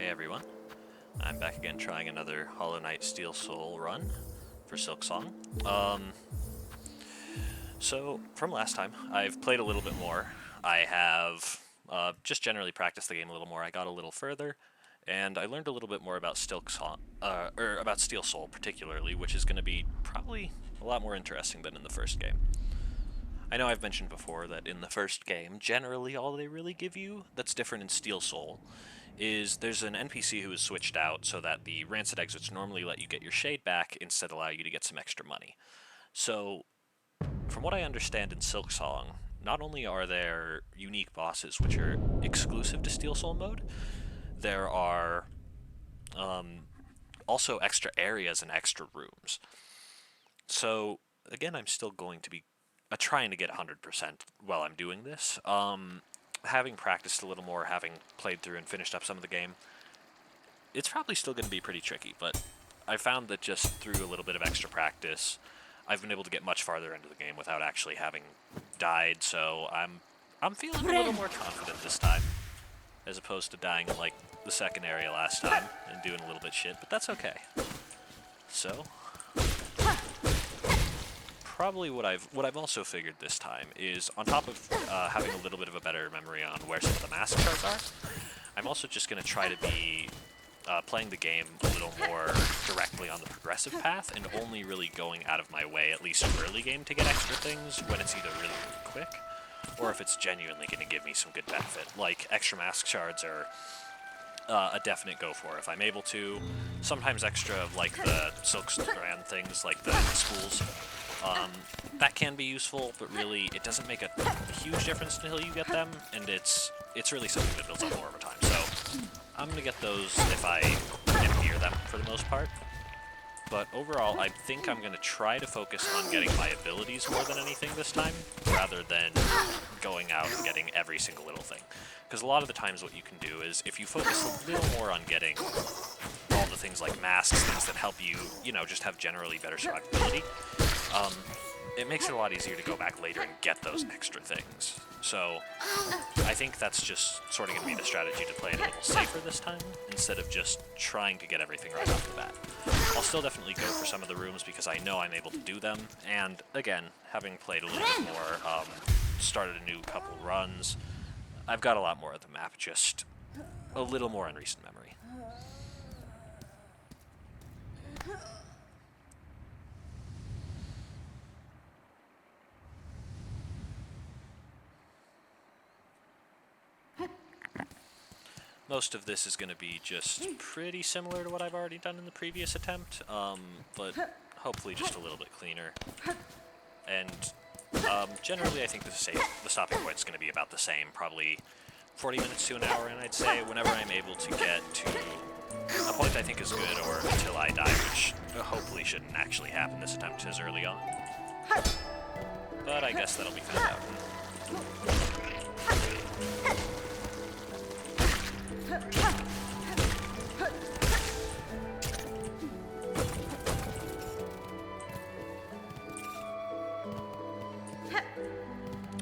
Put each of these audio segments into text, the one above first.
Hey everyone, I'm back again trying another Hollow Knight Steel Soul run for Silksong. So from last time, I've played a little bit more. I have just generally practiced the game a little more. I got a little further, and I learned a little bit more about Silksong, or about Steel Soul particularly, which is going to be probably a lot more interesting than in the first game. I know I've mentioned before that in the first game, generally all they really give you that's different in Steel Soul is there's an NPC who is switched out so that the rancid exits normally let you get your shade back, instead allow you to get some extra money. So, from what I understand in Silksong, not only are there unique bosses which are exclusive to Steel Soul mode, there are also extra areas and extra rooms. So, again, I'm still going to be trying to get 100% while I'm doing this. Having practiced a little more, having played through and finished up some of the game, it's probably still going to be pretty tricky, but I found that just through a little bit of extra practice, I've been able to get much farther into the game without actually having died, so I'm feeling a little more confident this time, as opposed to dying in like the second area last time and doing a little bit shit, but that's okay. So, probably what I've also figured this time is, on top of having a little bit of a better memory on where some of the mask charts are, I'm also just going to try to be playing the game a little more directly on the progressive path, and only really going out of my way, at least early game, to get extra things when it's either really, really quick, or if it's genuinely going to give me some good benefit. Like, extra mask shards are a definite go for if I'm able to. Sometimes extra, like the Silksong things, like the schools. That can be useful, but really it doesn't make a huge difference until you get them, and it's really something that builds up more over time. So I'm going to get those if I am near them for the most part. But overall, I think I'm going to try to focus on getting my abilities more than anything this time, rather than going out and getting every single little thing. Because a lot of the times what you can do is, if you focus a little more on getting all the things like masks, things that help you, just have generally better survivability, it makes it a lot easier to go back later and get those extra things. So I think that's just sort of going to be the strategy, to play it a little safer this time, instead of just trying to get everything right off the bat. I'll still definitely go for some of the rooms because I know I'm able to do them, and again, having played a little bit more, started a new couple runs, I've got a lot more of the map, just a little more in recent memory. Most of this is going to be just pretty similar to what I've already done in the previous attempt, but hopefully just a little bit cleaner. And generally I think the stopping point is going to be about the same, probably 40 minutes to an hour, and I'd say whenever I'm able to get to a point I think is good, or until I die, which hopefully shouldn't actually happen this attempt as early on. But I guess that'll be found out.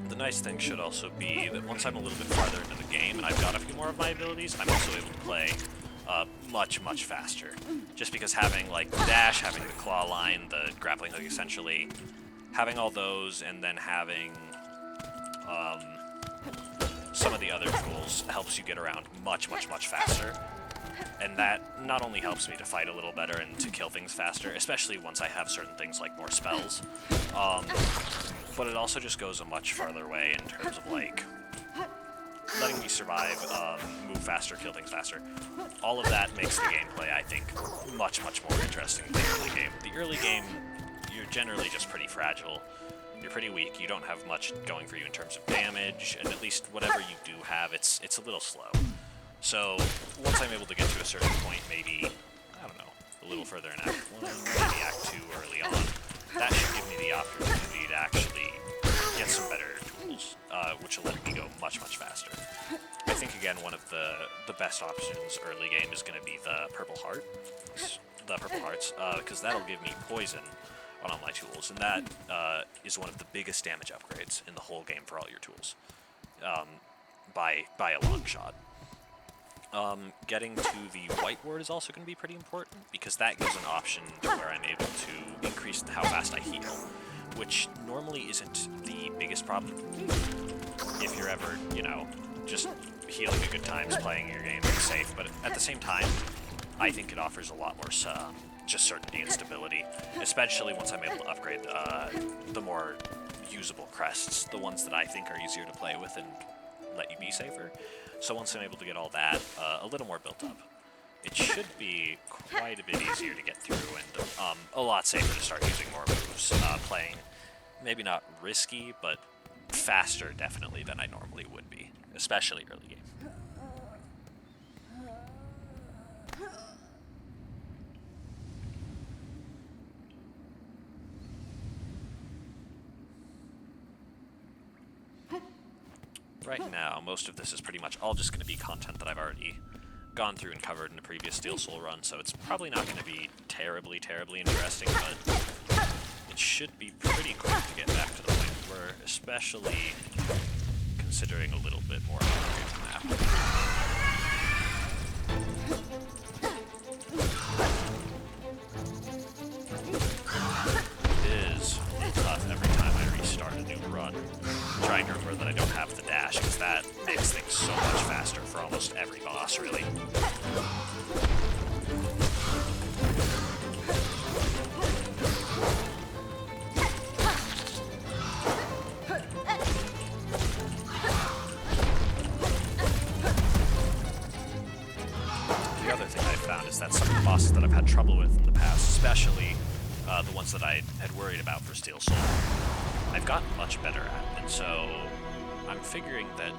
The nice thing should also be that once I'm a little bit farther into the game and I've got a few more of my abilities, I'm also able to play much, much faster. Just because having like the dash, having the claw line, the grappling hook essentially, having all those, and then having some of the other tools helps you get around much, much, much faster. And that not only helps me to fight a little better and to kill things faster, especially once I have certain things like more spells, but it also just goes a much farther way in terms of like letting me survive, move faster, kill things faster. All of that makes the gameplay, I think, much, much more interesting than the early game. The early game, you're generally just pretty fragile. You're pretty weak, you don't have much going for you in terms of damage, and at least whatever you do have, it's a little slow. So, once I'm able to get to a certain point, maybe, I don't know, a little further in Act 1, maybe Act 2 early on, that should give me the opportunity to actually get some better tools, which will let me go much, much faster. I think, again, one of the best options early game is going to be the purple hearts, because that'll give me poison on all my tools, and that is one of the biggest damage upgrades in the whole game for all your tools, by a long shot. Getting to the white ward is also going to be pretty important, because that gives an option to where I'm able to increase how fast I heal, which normally isn't the biggest problem if you're ever, you know, just healing at good times, playing your game safe, but at the same time, I think it offers a lot more just certainty and stability, especially once I'm able to upgrade the more usable crests, the ones that I think are easier to play with and let you be safer. So once I'm able to get all that a little more built up, it should be quite a bit easier to get through and a lot safer to start using more moves, playing maybe not risky, but faster definitely than I normally would be, especially early game. Right now, most of this is pretty much all just going to be content that I've already gone through and covered in a previous Steel Soul run, so it's probably not going to be terribly interesting, but it should be pretty quick to get back to the point where, especially considering a little bit more of the map. It is tough every time I restart a new run, trying to remember that I don't have the dash, because that makes things so much faster for almost every boss, really. The other thing I found is that some of the bosses that I've had trouble with in the past, especially the ones that I had worried about for Steel Soul, I've gotten much better at, and so I'm figuring that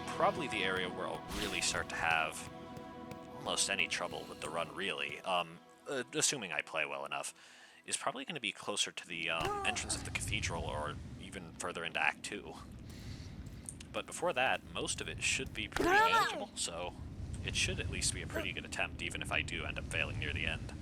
probably the area where I'll really start to have almost any trouble with the run, really, assuming I play well enough, is probably going to be closer to the entrance of the cathedral, or even further into Act 2. But before that, most of it should be pretty manageable, so it should at least be a pretty good attempt, even if I do end up failing near the end.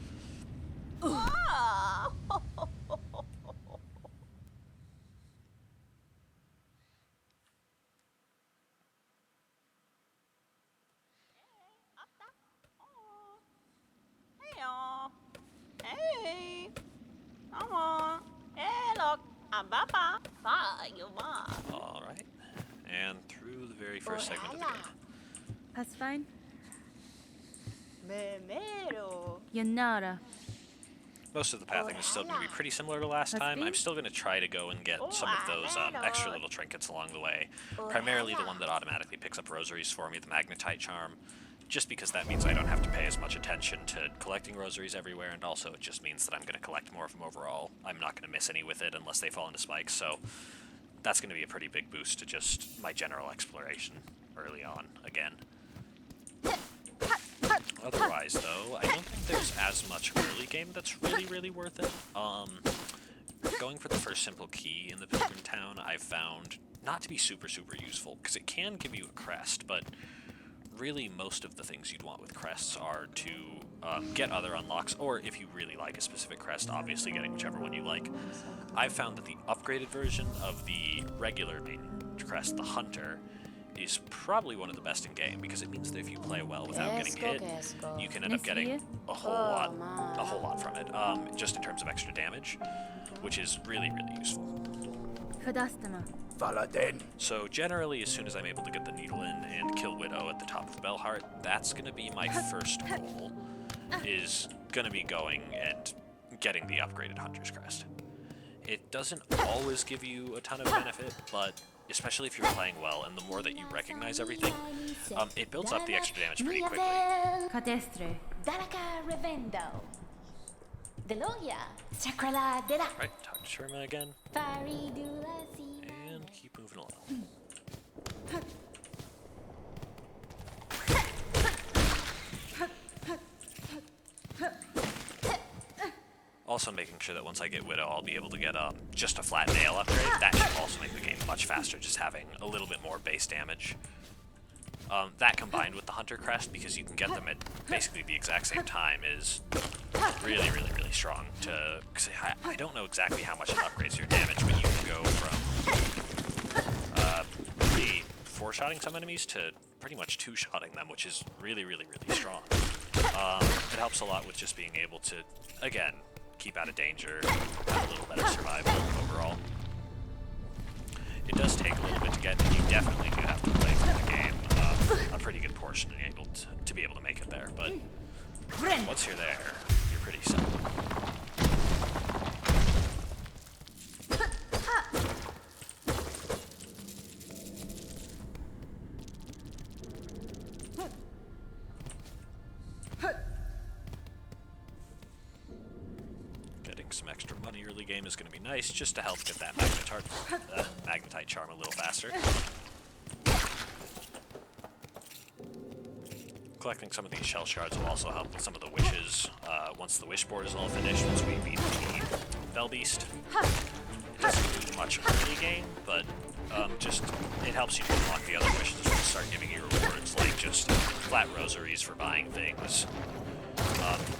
Alright, and through the very first segment of the game. That's fine. Yanara. Most of the pathing is still going to be pretty similar to last time. I'm still going to try to go and get some of those extra little trinkets along the way. Primarily the one that automatically picks up rosaries for me, the Magnetite Charm, just because that means I don't have to pay as much attention to collecting rosaries everywhere, and also it just means that I'm going to collect more of them overall. I'm not going to miss any with it unless they fall into spikes, so that's going to be a pretty big boost to just my general exploration early on again. Otherwise, though, I don't think there's as much early game that's really worth it. Going for the first simple key in the Pilgrim Town, I've found not to be super useful, because it can give you a crest, but really most of the things you'd want with crests are to get other unlocks, or if you really like a specific crest, obviously getting whichever one you like. I've found that the upgraded version of the regular main crest, the Hunter, is probably one of the best in game, because it means that if you play well without getting hit, you can end up getting a whole lot from it, just in terms of extra damage, which is really useful. So generally, as soon as I'm able to get the needle in and kill Widow at the top of the Bellheart, that's going to be my first goal, is going to be going and getting the upgraded Hunter's Crest. It doesn't always give you a ton of benefit, but especially if you're playing well, and the more that you recognize everything, it builds up the extra damage pretty quickly. Right, talk to Sherma again. And keep moving along. Also making sure that once I get Widow, I'll be able to get just a flat nail upgrade. That should also make the game much faster, just having a little bit more base damage. That combined with the Hunter Crest, because you can get them at basically the exact same time, is really strong. Cause I don't know exactly how much it upgrades your damage, but you can go from four-shotting some enemies to pretty much two-shotting them, which is really, really, really strong. It helps a lot with just being able to, again, keep out of danger, have a little better survival overall. It does take a little bit to get, and you definitely do have to play through the game a pretty good portion to be able to make it there, but once you're there, you're pretty set. Getting some extra money early game is going to be nice, just to help get that magnetite charm a little faster. Collecting some of these shell shards will also help with some of the wishes once the wish board is all finished, once we beat the Fell Beast. It doesn't do much early game, but just it helps you to unlock the other wishes when you start giving you rewards, like just flat rosaries for buying things.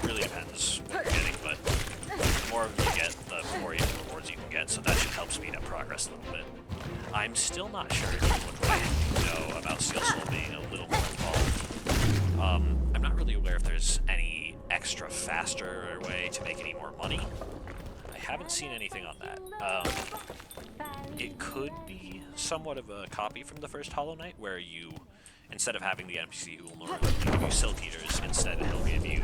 Really depends what you're getting, but the more you get, the more rewards you can get, so that should help speed up progress a little bit. I'm still not sure what I know about Silksong being a little more involved. I'm not really aware if there's any extra faster way to make any more money. I haven't seen anything on that. It could be somewhat of a copy from the first Hollow Knight, where you, instead of having the NPC who will normally give you Silk Eaters, instead he'll give you,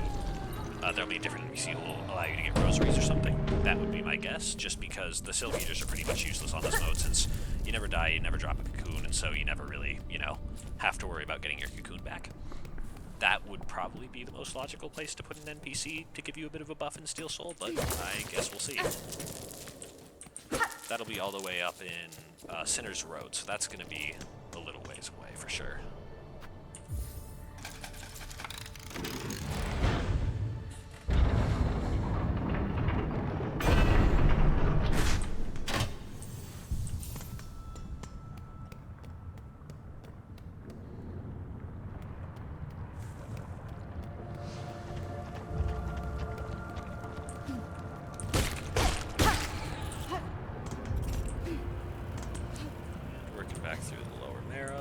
there'll be a different NPC who will allow you to get rosaries or something. That would be my guess, just because the Silk Eaters are pretty much useless on this mode, since you never die, you never drop a cocoon, and so you never really, have to worry about getting your cocoon back. That would probably be the most logical place to put an NPC to give you a bit of a buff in Steel Soul, but I guess we'll see. That'll be all the way up in Sinner's Road, so that's going to be a little ways away for sure. Back through the lower marrow. I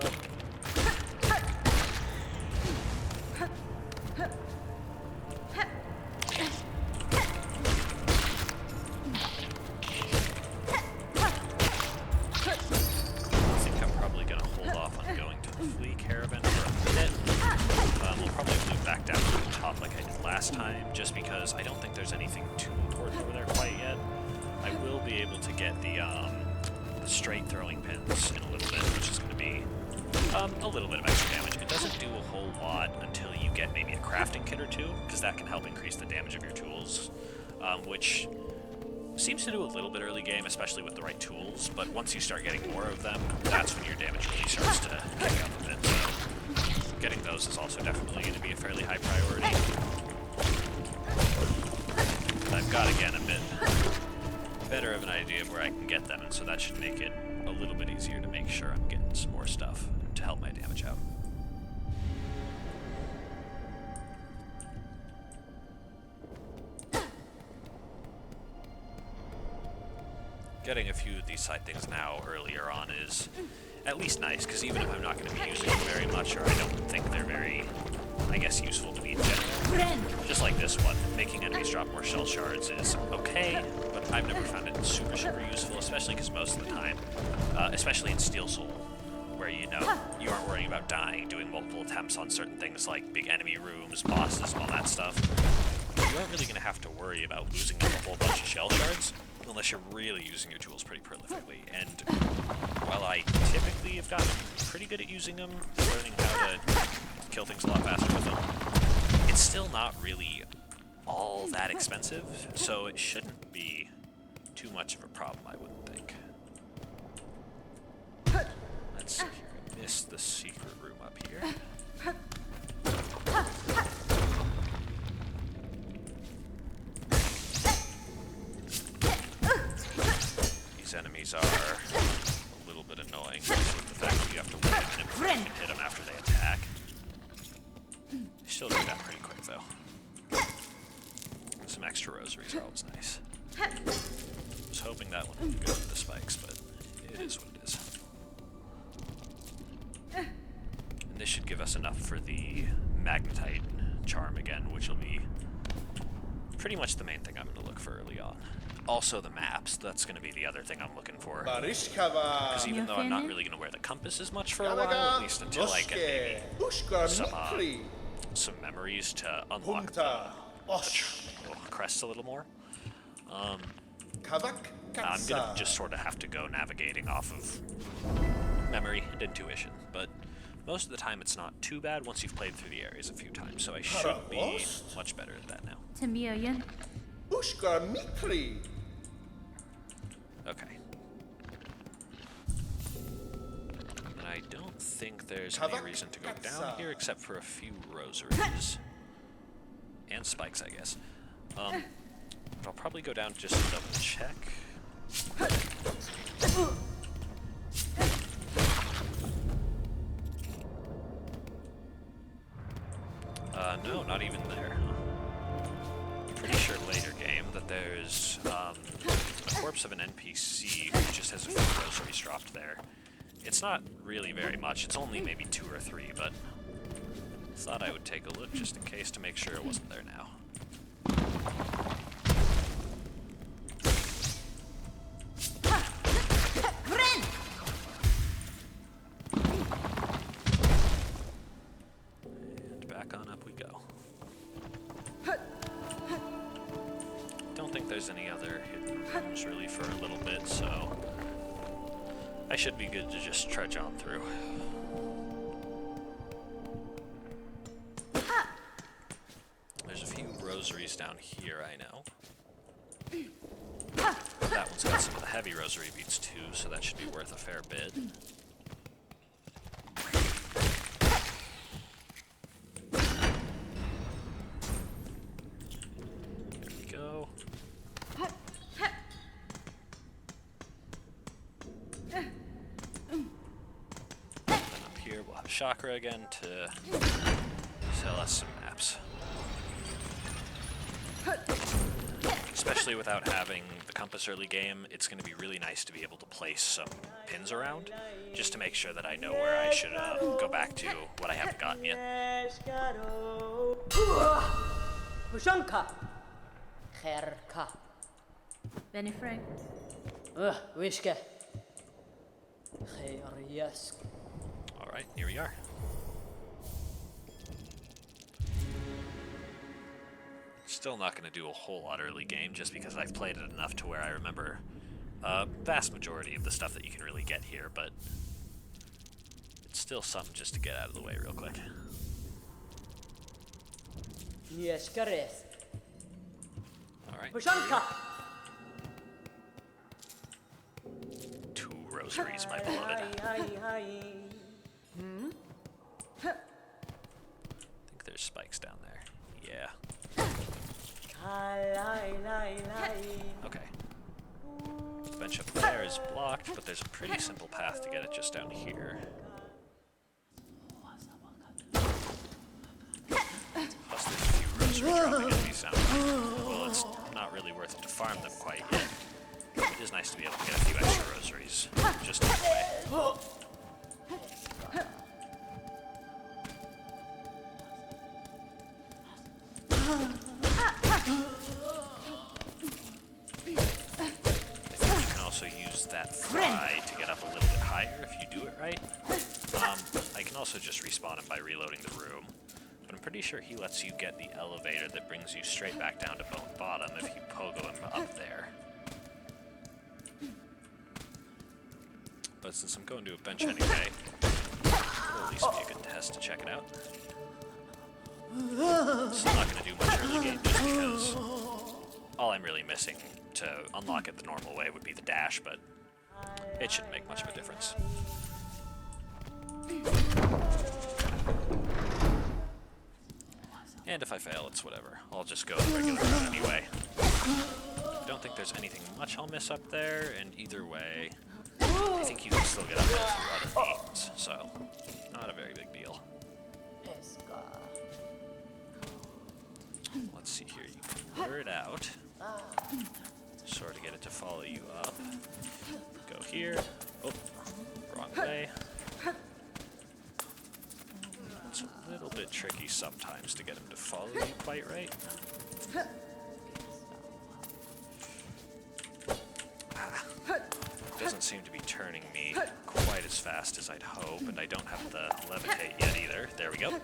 think I'm probably going to hold off on going to the Flea Caravan for a minute. We'll probably move back down to the top like I did last time, just because I don't think there's anything too important over there quite yet. I will be able to get the straight throwing pins in a little bit, which is going to be a little bit of extra damage. It doesn't do a whole lot until you get maybe a crafting kit or two, because that can help increase the damage of your tools, which seems to do a little bit early game, especially with the right tools, but once you start getting more of them, that's when your damage really starts to kick up a bit, so getting those is also definitely going to be a fairly high priority. I've got, again, a bit better of an idea of where I can get them, and so that should make it a little bit easier to make sure I'm getting some more stuff to help my damage out. Getting a few of these side things now earlier on is at least nice, because even if I'm not going to be using them very much, or I don't think they're very, I guess, useful to me in general, just like this one, making enemies drop more shell shards is okay, but I've never found it super useful, especially because most of the time, especially in Steel Soul, where you aren't worrying about dying, doing multiple attempts on certain things like big enemy rooms, bosses, and all that stuff, you aren't really going to have to worry about losing a whole bunch of shell shards, unless you're really using your tools pretty prolifically. And while I typically have gotten pretty good at using them, learning how to kill things a lot faster with them, it's still not really all that expensive, so it shouldn't be too much of a problem, I wouldn't think. Let's see here. I missed the secret room up here. These enemies are a little bit annoying, with the fact that you have to wait a minute before you can hit them after they attack. They still do that pretty quick, though. Some extra rosaries are always nice. I was hoping that one would go with the spikes, but it is what it is. should give us enough for the magnetite charm again, which will be pretty much the main thing I'm going to look for early on. Also the maps, that's going to be the other thing I'm looking for. Because even though I'm not really going to wear the compass as much for a while, at least until I get maybe some memories to unlock the crests a little more. I'm going to just sort of have to go navigating off of memory and intuition, but most of the time it's not too bad once you've played through the areas a few times, so I should be much better at that now. Tamiyan. Okay. And I don't think there's any reason to go down here except for a few rosaries. And spikes, I guess. But I'll probably go down just to double check. No, not even there. Pretty sure later game that there's a corpse of an NPC who just has a few rosaries dropped there. It's not really very much, it's only maybe 2 or 3, but thought I would take a look just in case to make sure it wasn't there now. And back on up we go. Don't think there's any other hidden rooms really for a little bit, so I should be good to just trudge on through. There's a few rosaries down here, I know. That one's got some of the heavy rosary beads too, so that should be worth a fair bit. There we go. And up here we'll have Chakra again to sell us some maps. Especially without having the compass early game, it's going to be really nice to be able to place some pins around, just to make sure that I know where I should go back to what I haven't gotten yet. Benny Frank. Alright, here we are. Still not going to do a whole lot early game, just because I've played it enough to where I remember a vast majority of the stuff that you can really get here, but it's still something just to get out of the way real quick. Alright. 2 rosaries, my beloved. I think there's spikes down there. Yeah. Okay. The bench up there is blocked, but there's a pretty simple path to get it just down here. Plus there's a few rosaries dropping enemies down there. Well, it's not really worth it to farm them quite yet. It is nice to be able to get a few extra rosaries just on the way. Use that fry to get up a little bit higher if you do it right. I can also just respawn him by reloading the room, but I'm pretty sure he lets you get the elevator that brings you straight back down to bottom if you pogo him up there. But since I'm going to a bench anyway, it'll at least be a good test to check it out. It's not going to do much early game just because all I'm really missing to unlock it the normal way would be the dash, but it shouldn't make much of a difference. And if I fail, it's whatever. I'll just go the regular route anyway. Don't think there's anything much I'll miss up there, and either way, I think you can still get up there through other means, so not a very big deal. Let's see here, you can blur it out. Sort of get it to follow you up. Go here. Oh, wrong way. It's a little bit tricky sometimes to get him to follow you quite right. Doesn't seem to be turning me quite as fast as I'd hope, and I don't have the levitate yet either. There we go.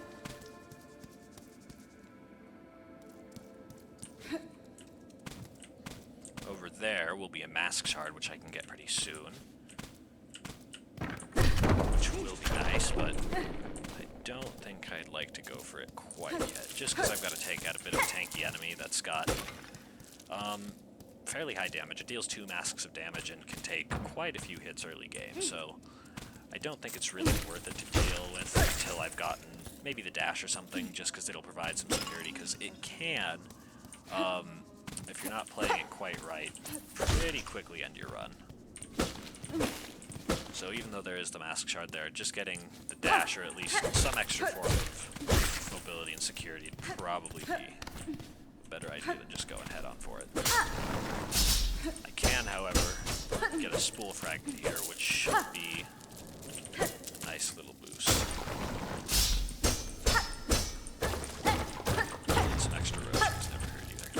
Over there will be a mask shard, which I can get pretty soon. Which will be nice, but I don't think I'd like to go for it quite yet, just because I've got to take out a bit of a tanky enemy that's got fairly high damage. It deals 2 masks of damage and can take quite a few hits early game, so I don't think it's really worth it to deal with until I've gotten maybe the dash or something, just because it'll provide some security, because it can, if you're not playing it quite right, pretty quickly end your run. So even though there is the mask shard there, just getting the dash, or at least some extra form of mobility and security, would probably be a better idea than just going head on for it. I can, however, get a spool fragment here, which should be a nice little boost. And some extra rotates never hurt either.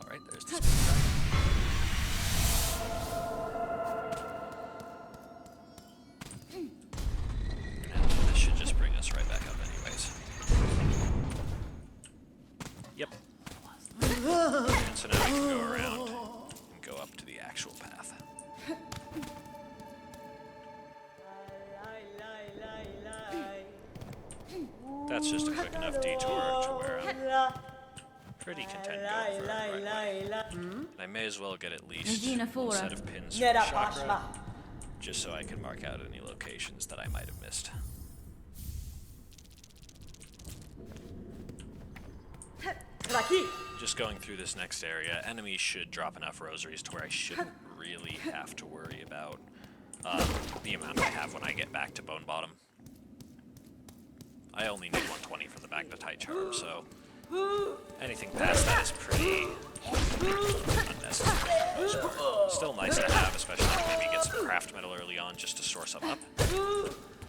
Alright, there's the spool fragment. Right back up anyways. Yep. And so now we can go around and go up to the actual path. That's just a quick enough detour to where I'm pretty content going for it right away. And I may as well get at least one set of pins from Chakra, just so I can mark out any locations that I might have missed. Just going through this next area, enemies should drop enough rosaries to where I shouldn't really have to worry about the amount I have when I get back to Bone Bottom. I only need 120 from the Magnetite charm, so anything past that is pretty unnecessary for the most part. Still nice to have, especially if maybe get some craft metal early on just to store some up.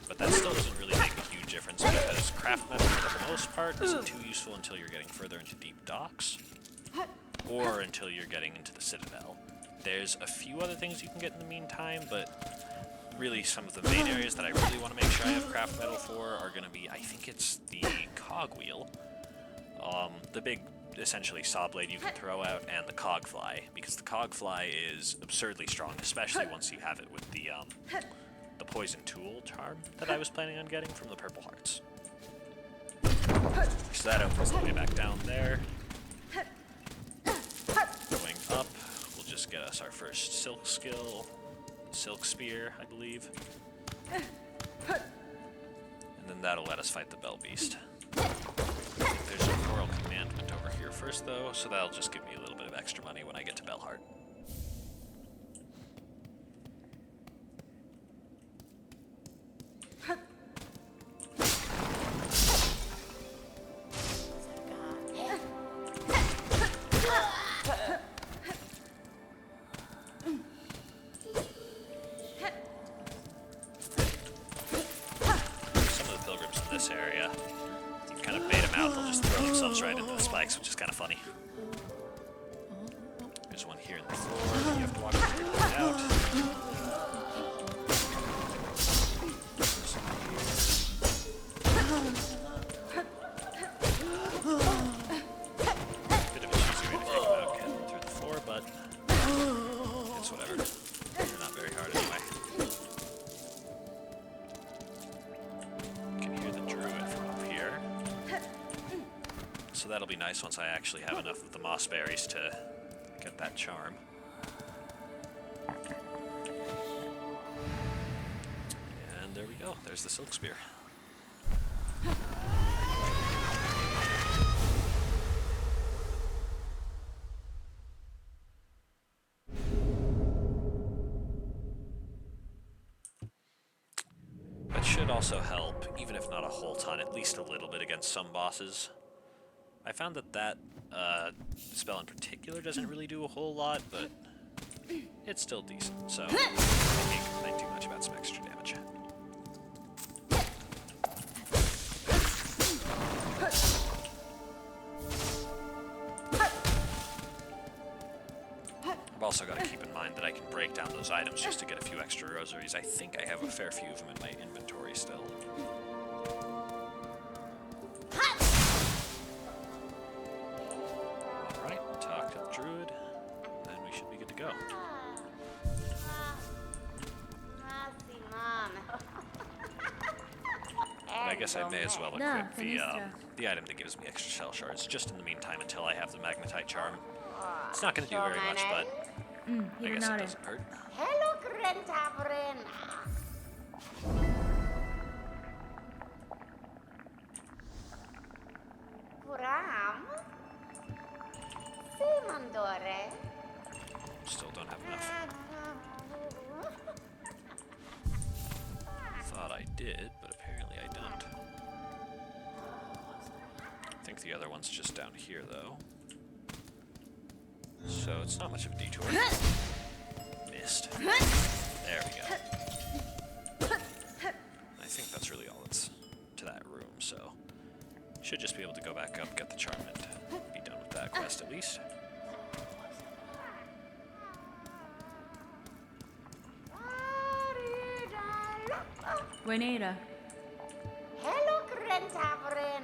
But that still doesn't really make a huge difference, because craft metal, for the most part, isn't too useful until you're getting further into deep docks, or until you're getting into the Citadel. There's a few other things you can get in the meantime, but really some of the main areas that I really want to make sure I have craft metal for are going to be, I think it's the cogwheel, the big, essentially, saw blade you can throw out, and the cogfly, because the cogfly is absurdly strong, especially once you have it with the poison tool charm that I was planning on getting from the Purple Hearts. So that opens the way back down there. Going up, we'll just get us our first silk skill, Silk Spear, I believe. And then that'll let us fight the Bell Beast. There's a Royal Commandment over here first, though, so that'll just give me a little bit of extra money when I get to Bellheart. Which is kind of funny. There's one here in the floor. You have to walk over here to find out. Bit of a cheesy way to think about getting through the floor, but it's whatever. They're not very hard anyway. You can hear the druid from up here. So that'll be nice once I actually have enough of the moss berries to get that charm. And there we go. There's the Silk Spear. That should also help, even if not a whole ton, at least a little bit against some bosses. I found that spell in particular doesn't really do a whole lot, but it's still decent, so I can't complain too much about some extra damage. I've also got to keep in mind that I can break down those items just to get a few extra rosaries. I think I have a fair few of them in my inventory still. Alright, talk to the druid, and we should be good to go. And I guess I may as well equip the item that gives me extra shell shards, just in the meantime until I have the magnetite charm. It's not going to do very much, but I guess it doesn't hurt. Hello, Grentavren. Kuram? Simandore. Still don't have enough. Thought I did, but apparently I don't. I think the other one's just down here, though. So it's not much of a detour. Missed. There we go. I think that's really all that's to that room, so should just be able to go back up, get the charm, and be done with that quest at least. Grenada. Hello, Grentavren.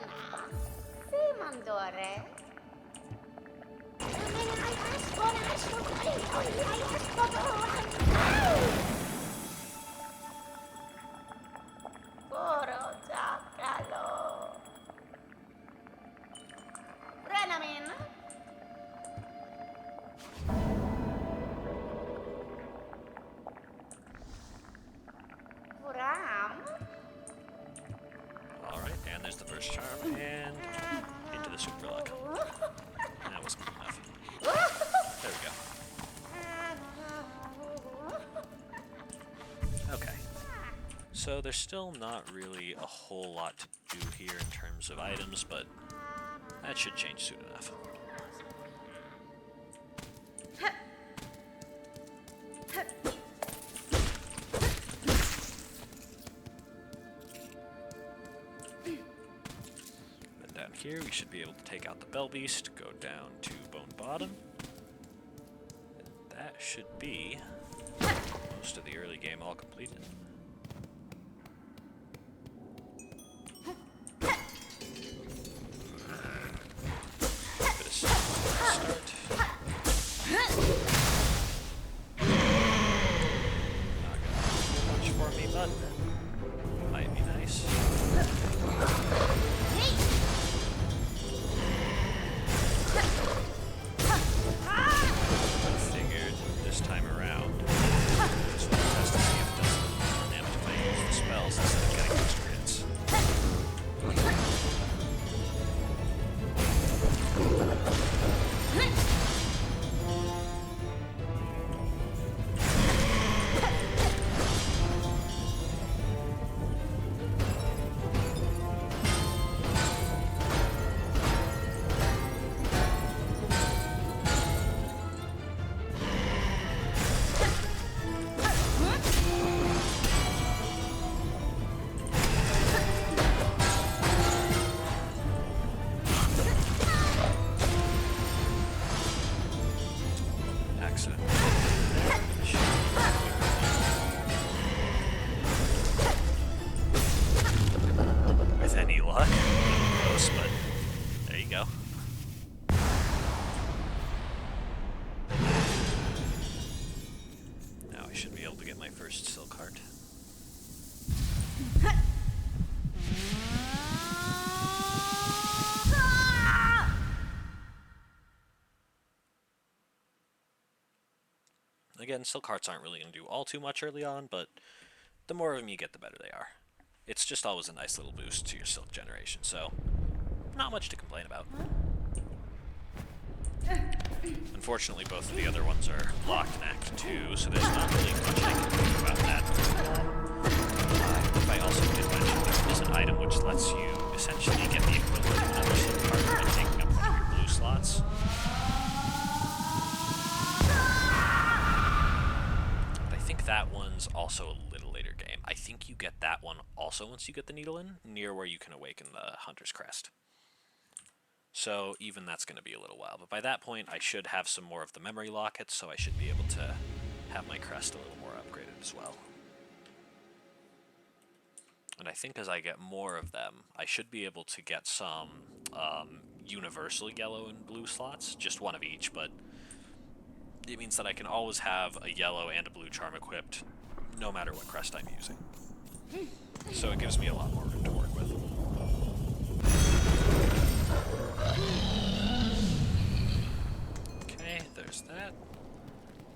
Simandore. Poro Giacalo. Renamin. Kuram. Alright, and there's the first charm, and into the super luck. That wasn't good enough. There we go. Okay. So there's still not really a whole lot to do here in terms of items, but that should change soon enough. Then down here we should be able to take out the Bell Beast, go down to Bone Bottom. And that should be most of the early game all completed. Might be nice. Figured this time around, just want to test to see if it does more damage if I use the spells instead of getting extra hits. Accident. With any luck. Close, but there you go. Now I should be able to get my first silk heart. Again, silk hearts aren't really going to do all too much early on, but the more of them you get, the better they are. It's just always a nice little boost to your silk generation, so not much to complain about. Unfortunately, both of the other ones are locked in Act 2, so there's not really much I can do about that. If I also did mention, there is an item which lets you essentially get the equivalent of another silk heart by taking up think that one's also a little later game. I think you get that one also once you get the needle in, near where you can awaken the Hunter's Crest. So even that's going to be a little while. But by that point, I should have some more of the memory lockets, so I should be able to have my crest a little more upgraded as well. And I think as I get more of them, I should be able to get some universal yellow and blue slots, just one of each, but it means that I can always have a yellow and a blue charm equipped, no matter what crest I'm using. So it gives me a lot more room to work with. Okay, there's that.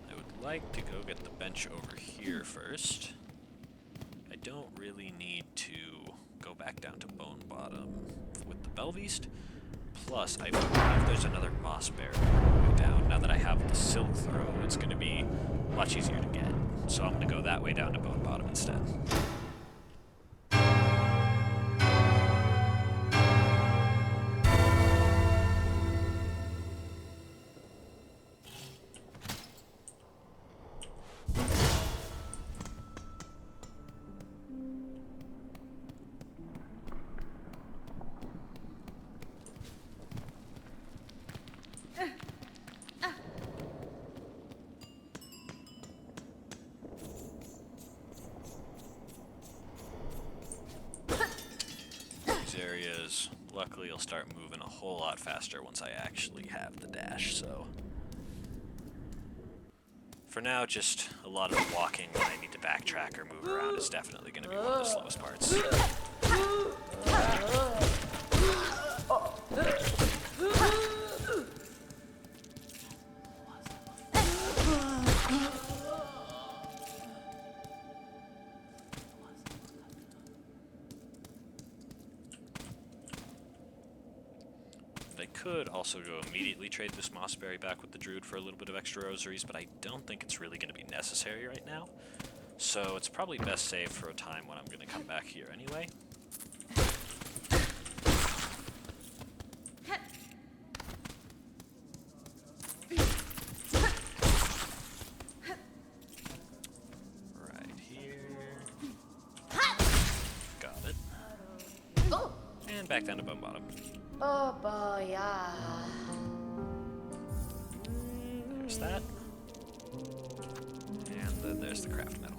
I would like to go get the bench over here first. I don't really need to go back down to Bone Bottom with the Belbeast. Plus, I believe there's another Moss Bear way down. Now that I have the Silk Throw, it's going to be much easier to get. So I'm going to go that way down to Bone Bottom instead. Areas, luckily you'll start moving a whole lot faster once I actually have the dash, so for now just a lot of walking when I need to backtrack or move around is definitely going to be one of the slowest parts. I could also go immediately trade this Mossberry back with the Druid for a little bit of extra rosaries, but I don't think it's really going to be necessary right now. So it's probably best saved for a time when I'm going to come back here anyway. Right here. Got it. And back down to Bone Bottom. Oh boy, yeah. There's that. And then there's the craft metal.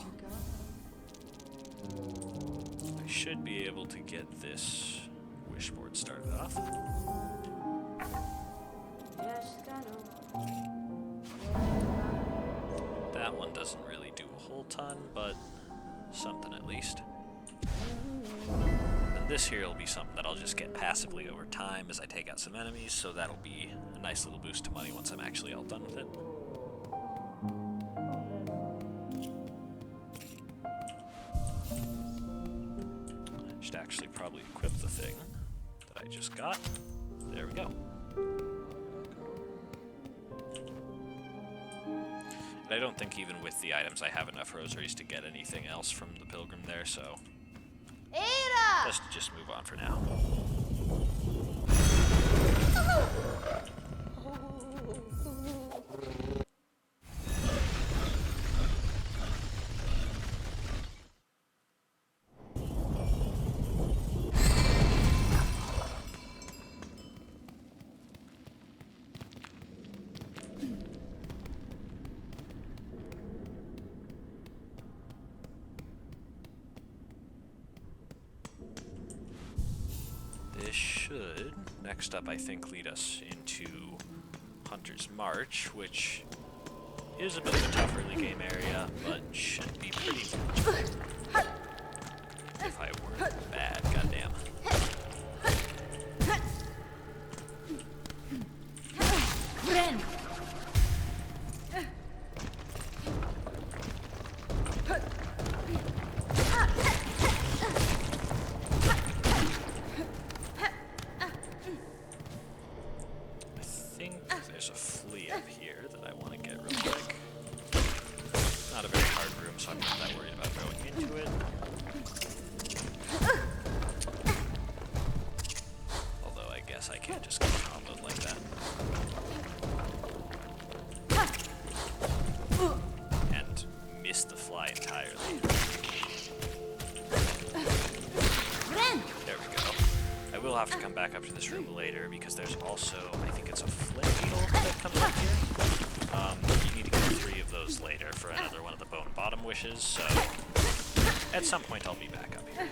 I should be able to get this wishboard started off. That one doesn't really do a whole ton, but something at least. And this here will be something that I'll just get passively over time as I take out some enemies, so that'll be a nice little boost to money once I'm actually all done with it. I should actually probably equip the thing that I just got. There we go. And I don't think even with the items I have enough rosaries to get anything else from the pilgrim there, so let's just move on for now. This should, next up, I think, lead us into Hunter's March, which is a bit of a tough early game area, but should be pretty manageable. If I weren't bad, goddamn. Ren! There's a flea up here that I want to get real quick. Not a very hard room, so I'm not that worried about going into it. Although I guess I can't just get comboed like that. And miss the fly have to come back up to this room later because there's also, I think it's a flint needle that comes up here. You need to get 3 of those later for another one of the bone bottom wishes, so at some point I'll be back up here.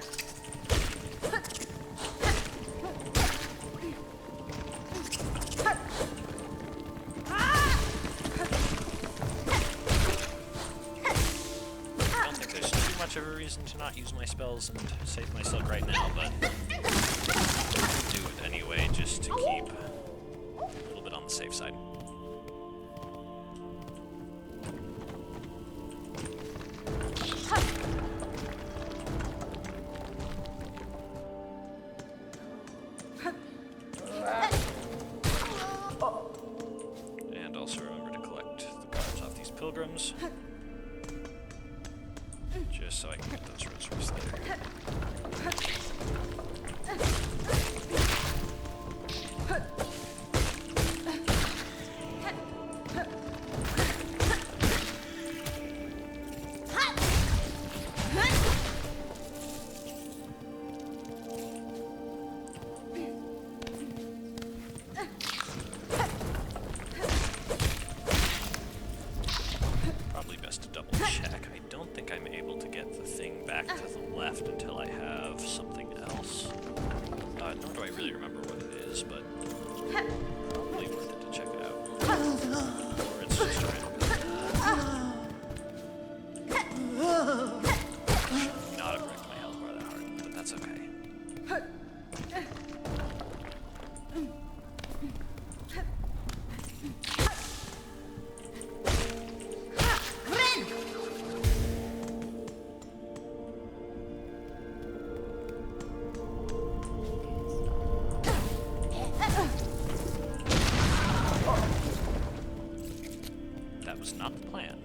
I don't think there's too much of a reason to not use my spells and save my silk right now, but I'll do it anyway just to keep a little bit on the safe side. And also remember to collect the cards off these pilgrims, just so I can get those rosaries later. Probably best to double check. I don't think I'm able to get the thing back to the left until I have something else. Nor do I really remember what it is, but probably worth it to check it out. Or it's just a random Should not have wrecked my health bar that hard, but that's okay. That was not the plan,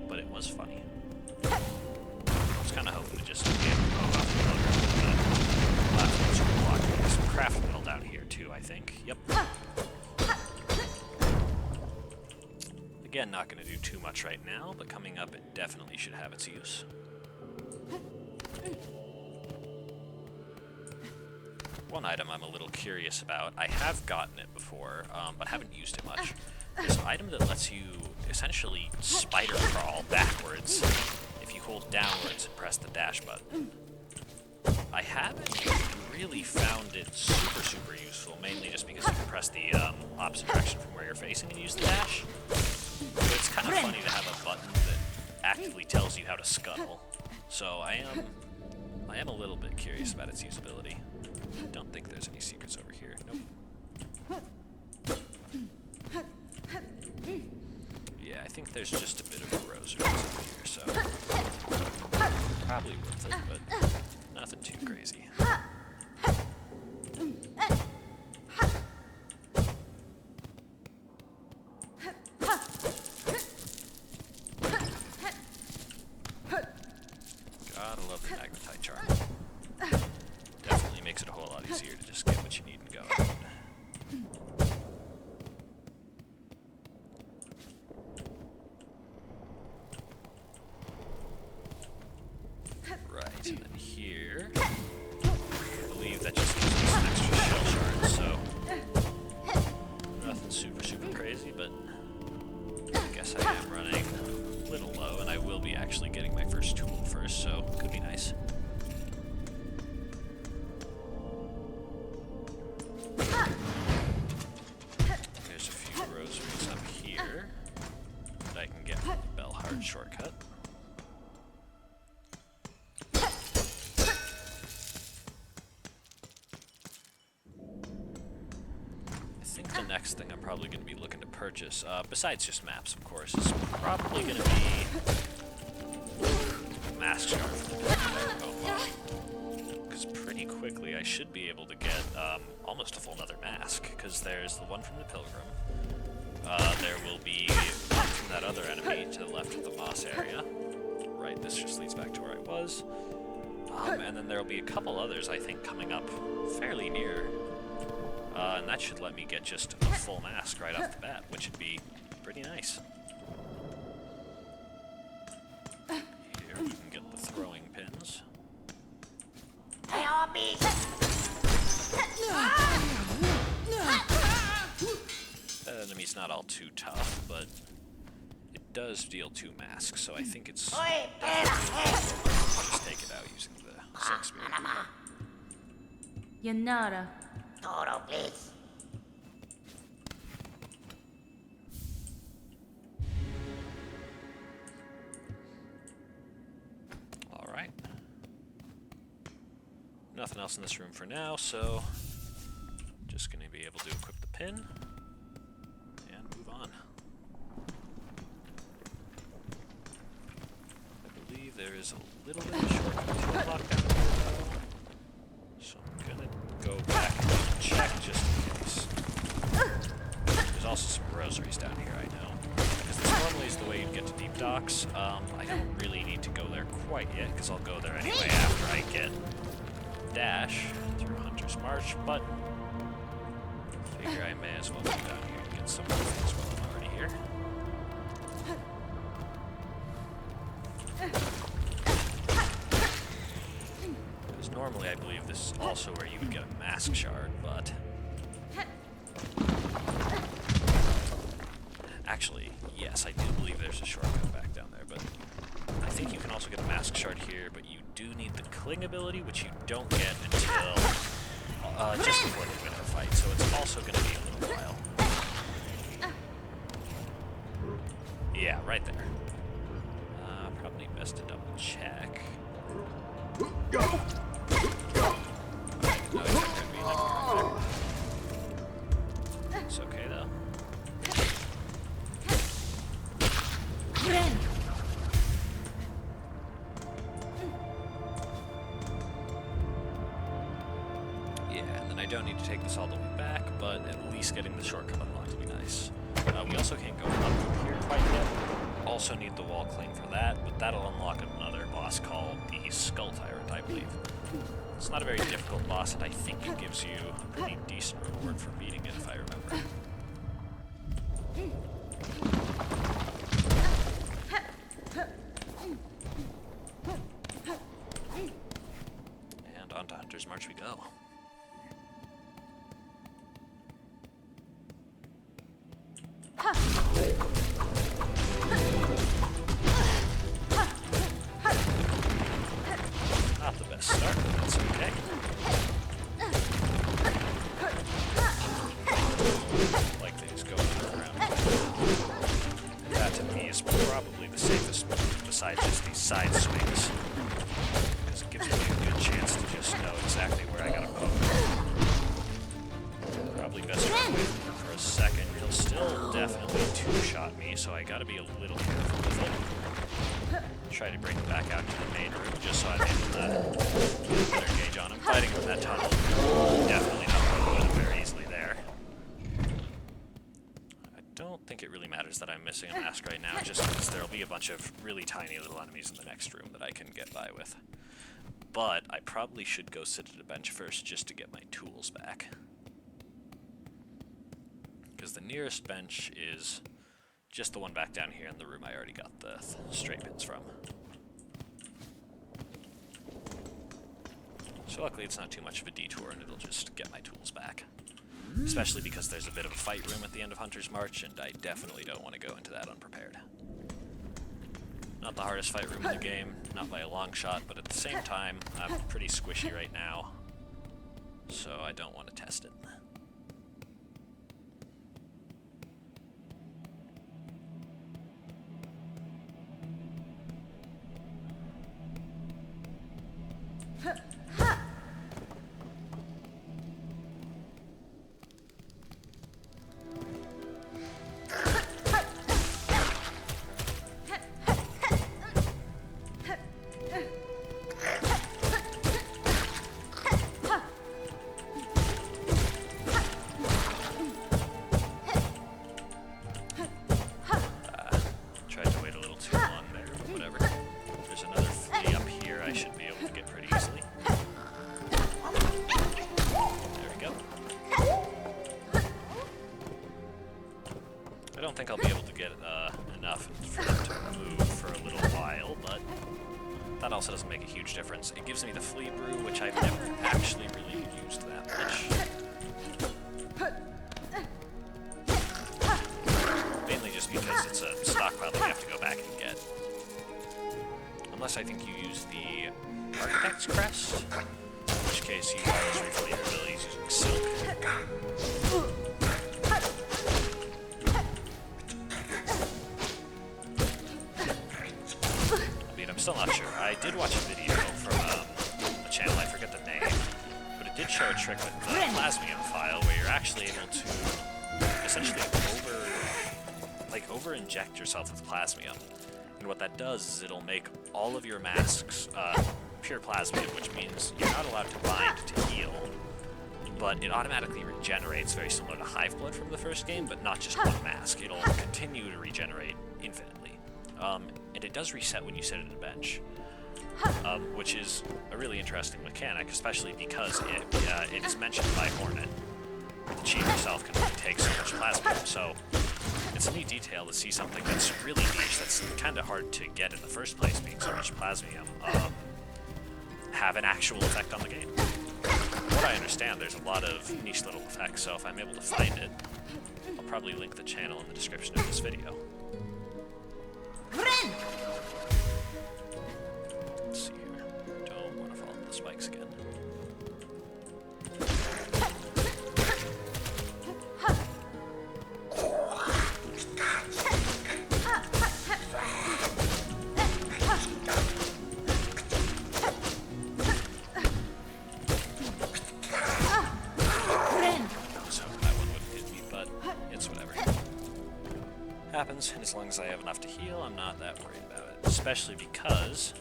but it was funny. I was kind of hoping to just be able to go off the pilgrim, but last one's sort of blocking. There's some craft metal down here too, I think. Yep. Again, not going to do too much right now, but coming up it definitely should have its use. One item I'm a little curious about. I have gotten it before, but haven't used it much. This item that lets you essentially spider crawl backwards if you hold downwards and press the dash button. I haven't really found it super useful, mainly just because you can press the opposite direction from where you're facing and use the dash. But it's kind of funny to have a button that actively tells you how to scuttle. So I am a little bit curious about its usability. Don't think there's any secrets over here. Nope. Yeah, I think there's just a bit of a rosary over here, so probably worth it, but nothing too crazy. Gotta love the magnetite charm. Definitely makes it a whole lot easier to just get what you need and go. Right, and then here, I believe that just gives me some extra shell shards, so nothing super crazy, but I guess I am running a little low, and I will be actually getting my first tool first, so could be nice. There's a few rosaries up here that I can get from the Bellhard shortcut. I think the next thing I'm probably going to be looking to purchase, besides just maps, of course, is probably going to be Mask Scarf from the Pilgrim. Because pretty quickly I should be able to get almost a full other mask, because there's the one from the Pilgrim. There will be one from that other enemy to the left of the moss area. Right, this just leads back to where I was. And then there will be a couple others, I think, coming up fairly near. And that should let me get just a full mask right off the bat, which would be pretty nice. Here we can get the throwing pins. Hey, hobby! it's not all too tough, but it does deal 2 masks, so I think it's Oi, just take it out using the Silk Spirit. Yanara. Toro, please. Alright. Nothing else in this room for now, so just going to be able to equip the pin and move on. I believe there is a little bit of shortcut to unlock down here, though. So I'm going to go back and check just in case. There's also some rosaries down here, I know. Because this normally is the way you get to deep docks. I don't really need to go there quite yet, because I'll go there anyway after I get dash through Hunter's March, but I figure I may as well go down here and get some more things while I'm already here. Because normally I believe this is also where you would get a mask shard, but actually, yes, I do believe there's a shortcut back down there, but I think you can also get a mask shard here, but you do need the cling ability, which you don't get until just before the winter fight, so it's also going to be a little while. Yeah, right there. Probably best to double check. No, it's not gonna be like there. It's okay though. Friend. Yeah, and then I don't need to take this all the way back, but at least getting the shortcut unlocked will be nice. We also can't go up here quite yet. Also need the wall cling for that, but that'll unlock another boss called the Skull Tyrant, I believe. It's not a very difficult boss, and I think it gives you a pretty decent reward for beating it, if I remember. And on to Hunter's March we go. Not the best start, but that's okay. Like things going around. That to me is probably the safest move besides just these side swings. Because it gives me a good chance to just know exactly where I gotta poke. Probably best to wait for a second. He'll still definitely two-shot me, so I gotta be a little careful with it. Try to bring him back out to the main room just so I'm able to get a better gauge on him. Fighting him in that tunnel, definitely not going to win him very easily there. I don't think it really matters that I'm missing a mask right now, just because there'll be a bunch of really tiny little enemies in the next room that I can get by with. But I probably should go sit at a bench first just to get my tools back. Because the nearest bench is just the one back down here in the room I already got the straight pins from. So luckily it's not too much of a detour and it'll just get my tools back. Especially because there's a bit of a fight room at the end of Hunter's March and I definitely don't want to go into that unprepared. Not the hardest fight room in the game, not by a long shot, but at the same time, I'm pretty squishy right now. So I don't want to test it. I don't think I'll be able to get enough for them to move for a little while, but that also doesn't make a huge difference. It gives me the flea brew, which I've never actually really used that much. because it's a stockpile that you have to go back and get. Unless I think you use the Architect's Crest, in which case you always refill your abilities using Silk. I mean, I'm still not sure. I did watch a video from a channel, I forget the name, but it did show a trick with the Plasmium file where you're actually able to essentially over-inject yourself with Plasmium. And what that does is it'll make all of your masks pure Plasmium, which means you're not allowed to bind to heal, but it automatically regenerates, very similar to Hive Blood from the first game, but not just one mask. It'll continue to regenerate infinitely. And it does reset when you sit at a bench, which is a really interesting mechanic, especially because it is mentioned by Hornet. The chief herself can only take so much Plasmium, so it's a neat detail to see something that's really niche, that's kind of hard to get in the first place, being so much Plasmium, have an actual effect on the game. From what I understand, there's a lot of niche little effects, so if I'm able to find it, I'll probably link the channel in the description of this video. Let's see here. Don't want to fall into the spikes again. Happens, and as long as I have enough to heal, I'm not that worried about it. Especially because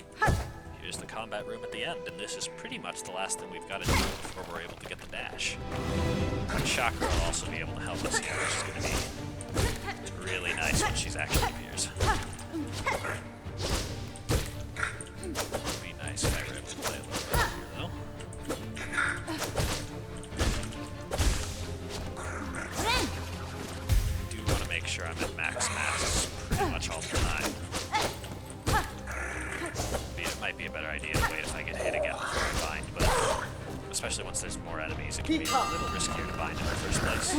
here's the combat room at the end, and this is pretty much the last thing we've got to do before we're able to get the dash. And Chakra will also be able to help us here, which is going to be really nice when she's actually appears. It would be nice if I were able to play a little bit here, though. Make sure I'm at max masks pretty much all the time. It might be a better idea to wait if I get hit again before I bind, but especially once there's more enemies, it can be a little riskier to bind in the first place.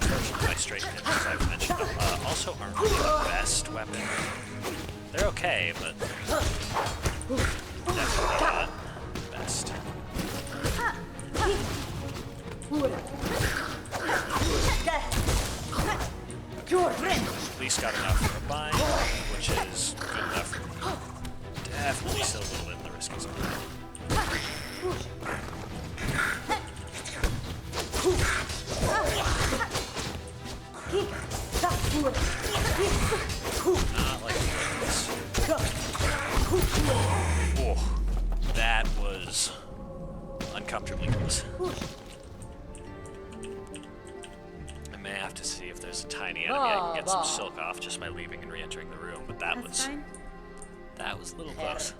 Unfortunately, my straight hits, as I've mentioned, also aren't really the best weapon. They're okay, but definitely not best. At least got enough for a bind, which is good enough for me. Definitely still a little bit in the risky zone. Not like this. Oh, that was uncomfortably close. I may have to see if there's a tiny enemy I can get some silk off just by leaving and re-entering the room, but that was a little close.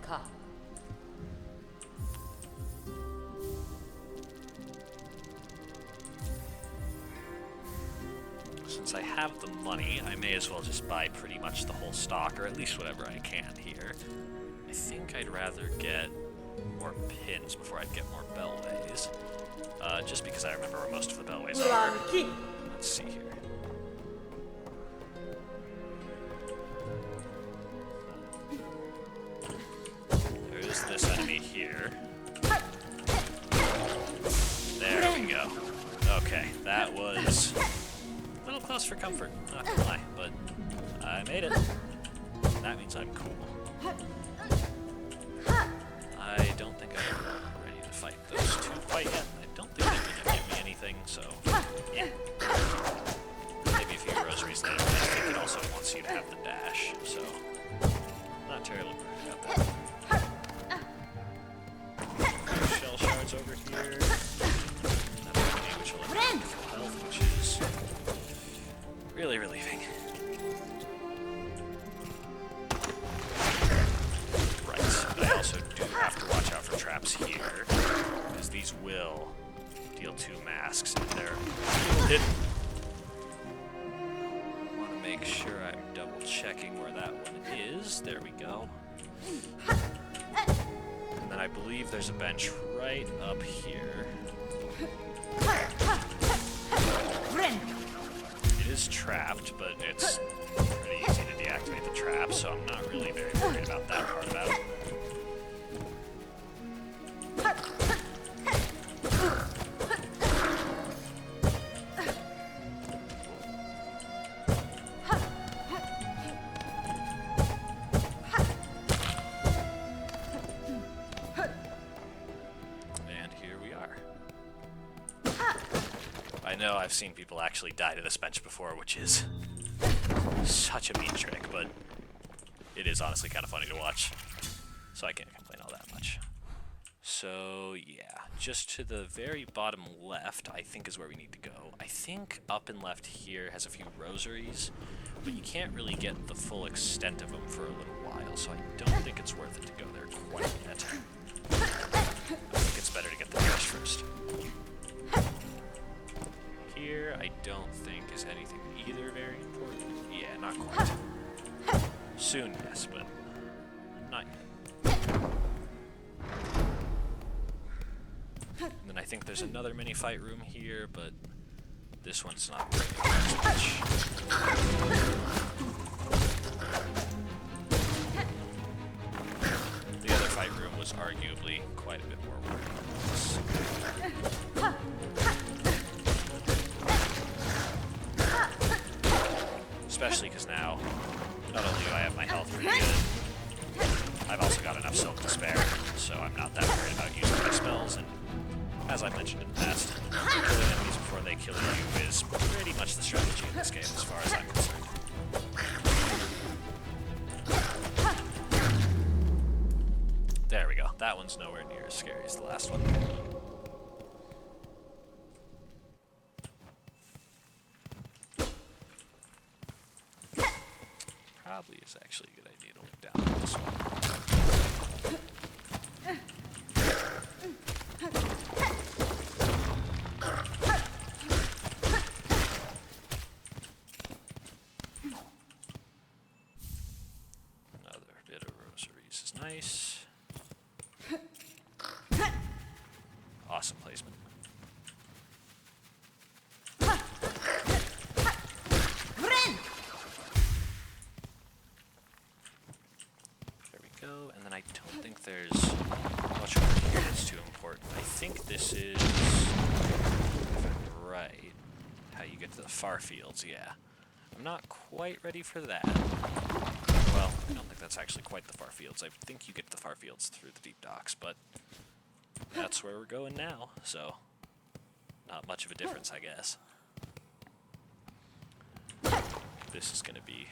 Since I have the money, I may as well just buy pretty much the whole stock, or at least whatever I can here. I think I'd rather get more pins before I'd get more bellways. Just because I remember where most of the bellways are. Let's see here. There's this enemy here. There we go. Okay, that was a little close for comfort, not gonna lie, but I made it. That means I'm cool. I don't think I'm ready to fight those two quite yet. I don't think they're gonna give me anything, so yeah. Maybe a few rosaries later, but I think it also wants you to have the dash, so not terribly worried about that. Shell shards over here. Another enemy which will have full health, which is really relieving. Right, but I also do have to watch out for traps here, because these will deal 2 masks, and they're hidden. I want to make sure I'm double checking where that one is. There we go. then I believe there's a bench right up here. Friend. It is trapped, but it's pretty easy to deactivate the trap, so I'm not really very worried about that part about it. And here we are. I know I've seen people actually die to this bench before, which is such a mean trick, but it is honestly kind of funny to watch, so I can't complain all that much. So yeah, just to the very bottom left, I think is where we need to go. I think up and left here has a few rosaries, but you can't really get the full extent of them for a little while, so I don't think it's worth it to go there quite yet. I think it's better to get the dash first. Here, I don't think is anything either very important. Yeah, not quite. Soon, yes, but not yet. And then I think there's another mini fight room here, but this one's not really as much. The other fight room was arguably quite a bit more work. Especially because now, not only do I have my health pretty good, I've also got enough silk to spare, so I'm not that worried about using my spells, and as I've mentioned in the past, killing enemies before they kill you is pretty much the strategy in this game as far as I'm concerned. There we go. That one's nowhere near as scary as the last one. Probably is actually a good idea to look down at this one. Another bit of rosaries is nice. Awesome placement. And then I don't think there's much over here that's too important. I think this is, if I'm right, how you get to the far fields, yeah. I'm not quite ready for that. Well, I don't think that's actually quite the far fields. I think you get to the far fields through the deep docks, but that's where we're going now, so not much of a difference, I guess. This is going to be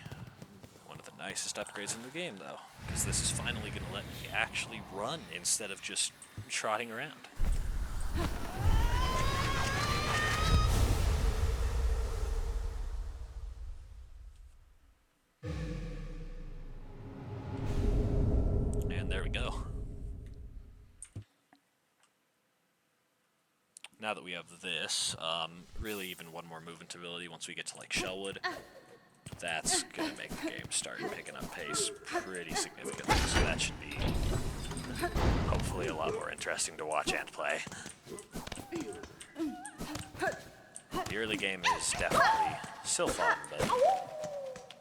one of the nicest upgrades in the game, though, because this is finally going to let me actually run instead of just trotting around. And there we go. Now that we have this, really even one more movement ability once we get to like Shellwood, that's going to make the game start picking up pace pretty significantly, so that should be hopefully a lot more interesting to watch and play. The early game is definitely still fun, but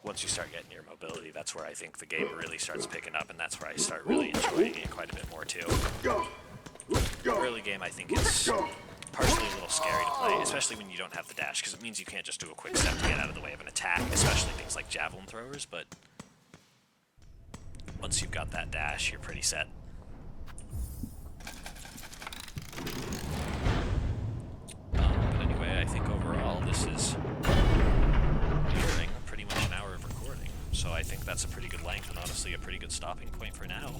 once you start getting your mobility, that's where I think the game really starts picking up, and that's where I start really enjoying it quite a bit more too. The early game, I think, is partially a little scary to play, especially when you don't have the dash, because it means you can't just do a quick step to get out of the way of an attack, especially things like javelin throwers, but once you've got that dash, you're pretty set. But anyway, I think overall this is nearing pretty much an hour of recording, so I think that's a pretty good length and honestly a pretty good stopping point for now.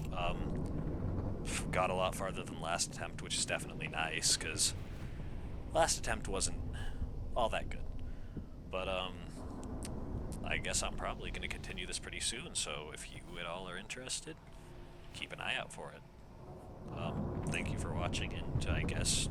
Got a lot farther than last attempt, which is definitely nice, because last attempt wasn't all that good. But, I guess I'm probably going to continue this pretty soon, so if you at all are interested, keep an eye out for it. Thank you for watching, and I guess